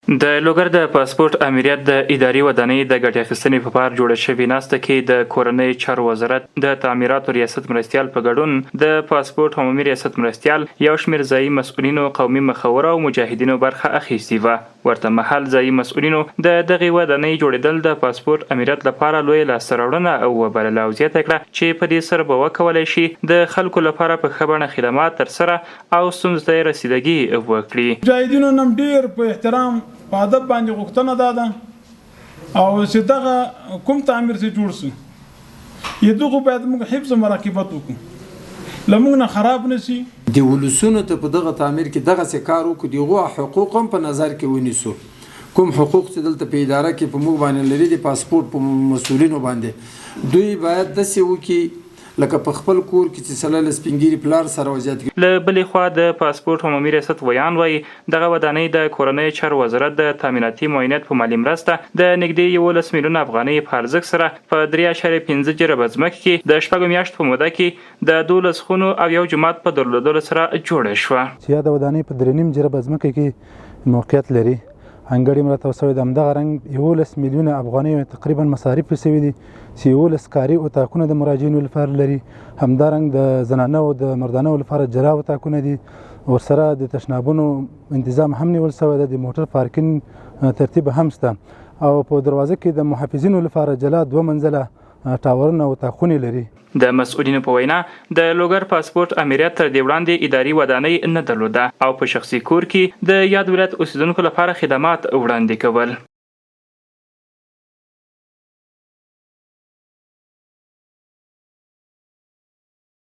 د لوګر د پاسپورت امریت د اداري ودانۍ د ګټې اخیستنې په پار جوړه شوې ناسته کې د کورنۍ چارو وزارت د تعمیراتو ریاست مرستیال په ګډون د پاسپورت عمومي ریاست مرستیال یو شمېر ځایي مسؤلینو قومي مخور او مجاهدینو برخه اخیستې وه. ورته مهال ځایي مسؤلینو د دغې ودانۍ جوړېدل د پاسپورت امریت لپاره لویه لاسته راوړنه وبلله او زیاته کړه چې په دې سره به وکولی شي د خلکو لپاره په ښه بڼه خدمات ترسره او ستونزو ته یې رسیدګي وکړي. مجاهدینو نن ډېر په احترام په ادب باندې غوښتنه ده او چې دغه کوم تعمیر چې جوړ شي یې دغه باید موږ حفظ مراقبت وکړو لمونږ نه خراب نشي. د ولسونو ته په دغه تعمیر کې دغه څه کار وکړو دغه حقوق هم په نظر کې ونیسو. کوم حقوق چې دلته په اداره کې په موږ باندې لري د پاسپورت په مسؤلینو باندې دوی باید داسې وکړي لکه په خپل کور کې چې سلل سپینګيري پلار سره وضعیت کوي. له بلې خوا د پاسپورت عمومي ریاست ویان وایي دغه ودانۍ د کورنۍ چارو وزارت د تامیناتي معاینات په مالي مرسته د نږدې 11 میلیونه افغانۍ په ارزښت سره په 3.5 جربه ځمکه کې د 6 میاشتو په موده کې د 12 خونو او یو جومات په درلودلو سره جوړه شوه. چې دا ودانۍ په 3.5 جربه ځمکه کې موقعیت لري. انګړې مرتب شوی د همدغه رنګ 11 میلیونه افغانۍ تقریبا مصارف شوي دي چې 11 کاري اتاقونه د مراجعینو لپاره لري. همدارنګ د زنانه او د مردانه لپاره جلا اتاقونه دي. ورسره د تشنابونو تنظیم هم نیول شوی دی. د موټر پارکینګ ترتیب هم شته او په دروازه کې د محافظینو لپاره جلا 2 منزله ټاورونه او اتاقونه لري. د مسؤلینو په وینا د لوګر پاسپورت امریت تر دې وړاندې اداري ودانۍ نه درلوده او په شخصي کور کې د یاد ولایت اوسیدونکو لپاره خدمات وړاندې کول.